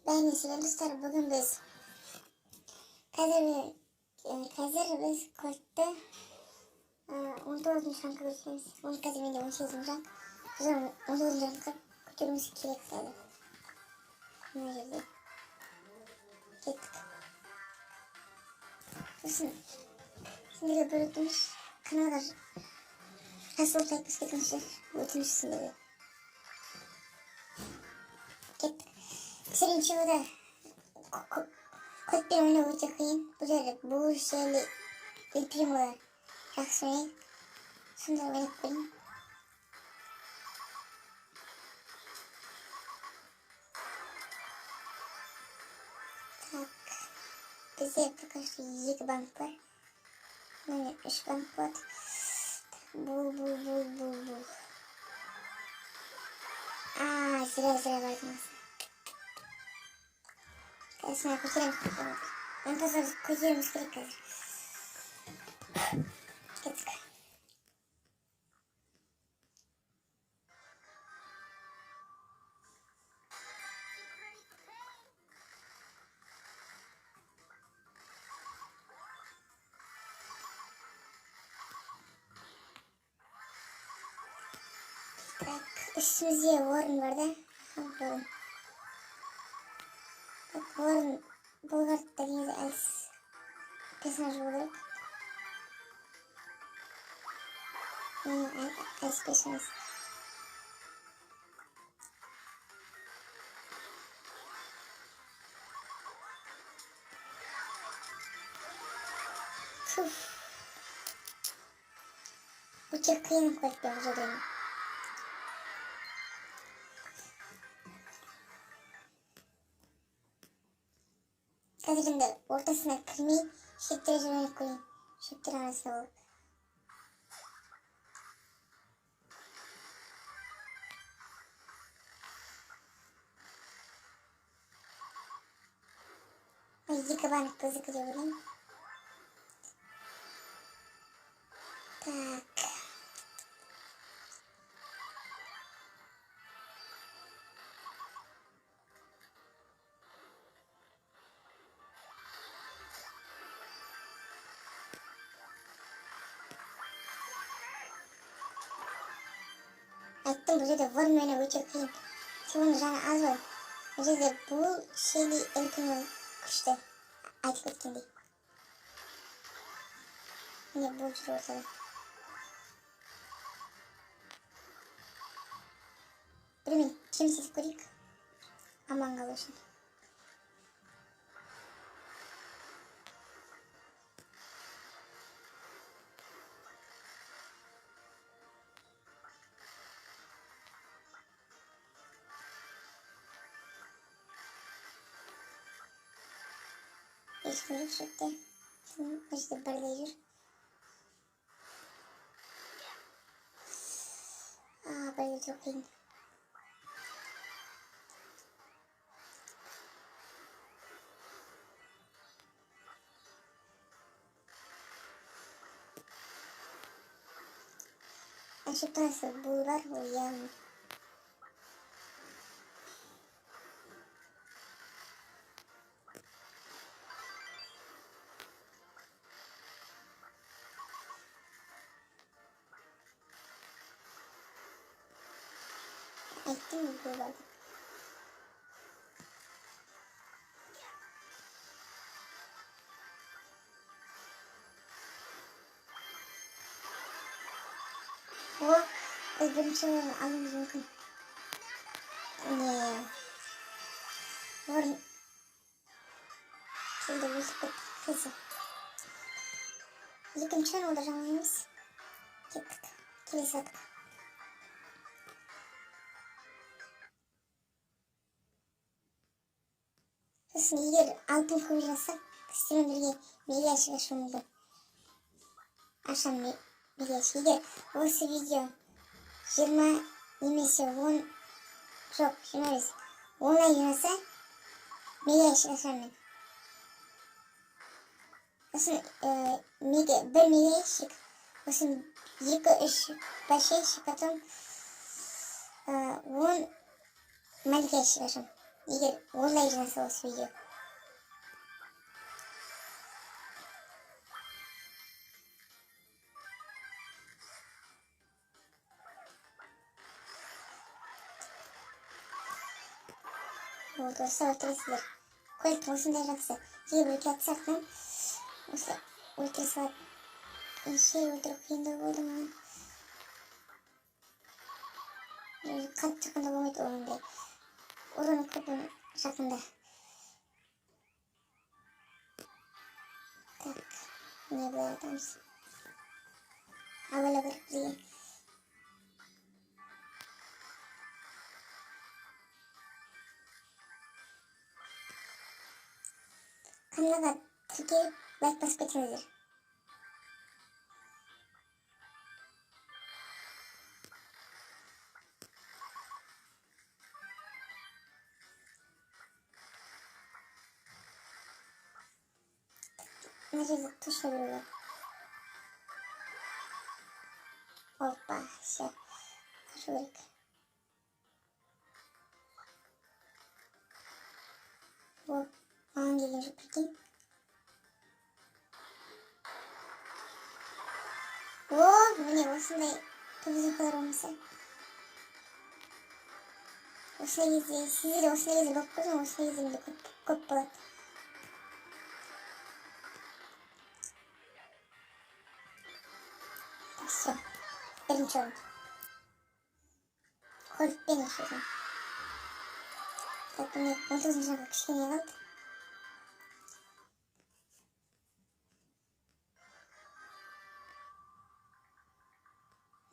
Beğendiyseniz dostlar bugün biz biz koşta 19. ranka geçiyoruz. 12. milyon 18. rank. Güzel 19. ranka götürmesi gerekli. Ne geldi? Gittik. Şimdi de bölüktümüz. Kanallar hastalık ekmiş gitmişler. Bu ötümüşsün dedi. Gittik. Senin çoğu Kod bir oyuna uçaklayın. Bu şeyle il primo reaksiyonu. Şunu da oynatayım. Tak. Bize yaklaşık 2 bank var. Yani 3 bank var. Bu. Sıra verdiniz. Sonra kurtarım. Ben kazanırız. Kurtarım istedik kazanır. Gittik. Tak. Üstümüzde Warren vardı. Warren. Bak Warren. Bulgar dediğimiz Alice. Personaj olarak. Alice personaj. Bu çok kıyım koyup yapacağım. Kadir'in de ortasına kırmayı şekil üzerine koyayım. Şekil arasına olup. Yıkabanlık gözüküyor buradan. Tak. Attım burada da vurmayana uçakayım. Şimdi canı az var. Burada da bu şeyli elkini kuşta. Artık etkindi. Yine bulcur ortada. Bilmiyorum kimsiz kurik. Aman kalıyorsun. Hiç kurik şekte. Şimdi işte barlayır. Böyle çok iyi. Açıktan nasıl bulvar bu yani. Ettim mi bulvarda? Bu benim şeylerimi almamız mümkün. Ne? Varın. Şurada bir kızı. Yıkım çan olacağımız. Gittik. Kilise attık. Şimdi yer altın kuyruğuysa kısırın bir yaş yaşamında. Akşam bir yaş. Yer o video 10 çok şimdi 10'a yönelse bir yaş yaşamında. Aslında bir yaş aslında yıkı iş başı şıkatım 10 yaş yaşam. егер онлайн жасалса осы видео. Вот, достар, отырсыздар. Көліктің осындай жақсы. Егер өлтіре атсақпен, осы өлтіре салып, ше өлтіру қиындау болды маған. Қатты жақында болмайды ондай. Ұрын көпін жақында. Так, не былай атамыз. Абайлап барып бізге. Каналға тіркеліп, лайк басып кетіңіздер. Мына жерде точно біреу бар. Опа, все. Қашу керек. Оп, маған келген жоқ, прикинь. О, міне осындай көбізікалар болмаса. Осындай кезде, сізде де осындай кезде болып көрсің, осындай кезде менде көп болады. Все, бірінші орын. Көлікпен ешедім. Так, міне 19 жағға кішкене қалды.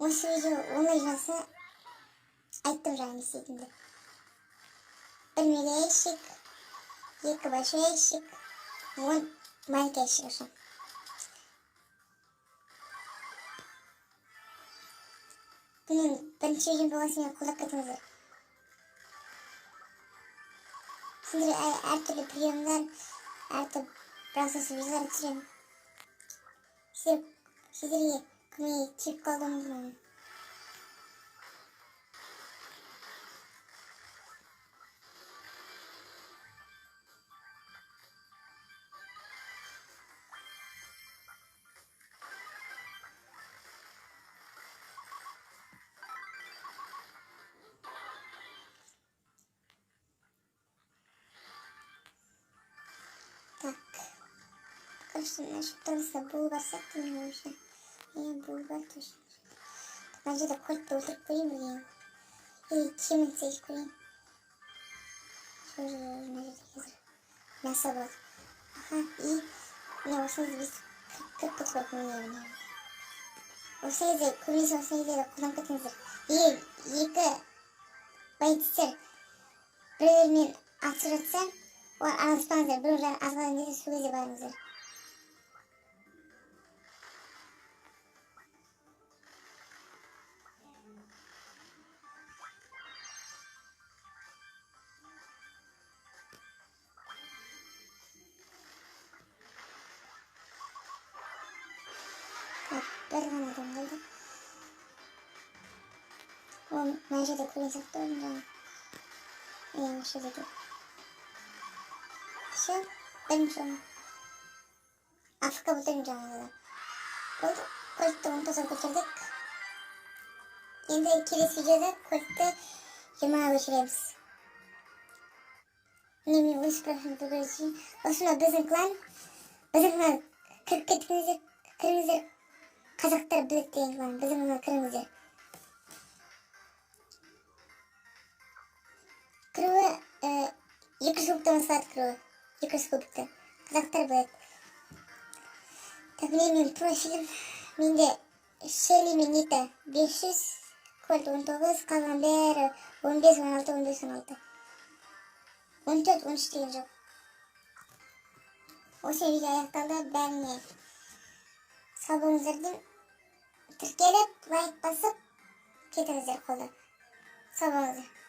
Осы видео онлайн жазса, айттым жаңа не істейтінді. 1 мегаящик, 2 большой ящик, 10 маленький ящик ашам. Бұның бірінші видео болғасын мен қолдап кетіңіздер. Сіздер әртүрлі приемдар, әртүрлі процесс видеолар түсіремін. Сіздерге көмей тиіп қалдым деймін. Так. Короче, насчет танца был барсак, ты не вообще. Я был бар точно. Мына жерде көлікті өлтіріп көрейін білген. Или кемін сейіш көрейін. Мына жерде қазір мясо болады. Аха, и міне осындай біз кіріп кетіп міне. Осындай кезде, көбінесе осындай кезде қолданып кетіңіздер. Егер екі бандиттер біреулермен атысып жатса, олар араласпаңыздар, біреулер азғаннан кезде сол кезде барыңыздар. Bir ғана адам қалды. Ол мына жерде көрген сияқты ғой жаңа. Осы жерде. Все, бірінші орын. АФК отырмын жаңағыда. Болды, көлікті 19-ға көтердік. Енді келесі видеода көлікті 20-ға көтереміз. Міне мен өз профилімді көрсетейін. Осында біздің клан кіріп кіріңіздер. Қазақтар білік деген клан, біздің кланға кіріңіздер. Кіруі 200 кубтан басталады кіруі. 200 кубтан. Қазақтар білік. Так, мен профилім. Менде Шелли мен Нита 500, Кольт 19, қалған бәрі 15, 16, 15, 16. 14, 13 деген жоқ. Осы видео аяқталды. Бәріне сау болыңыздар деймін. Тіркеліп, лайк басып кетіңіздер қолда. Сау болыңыздар.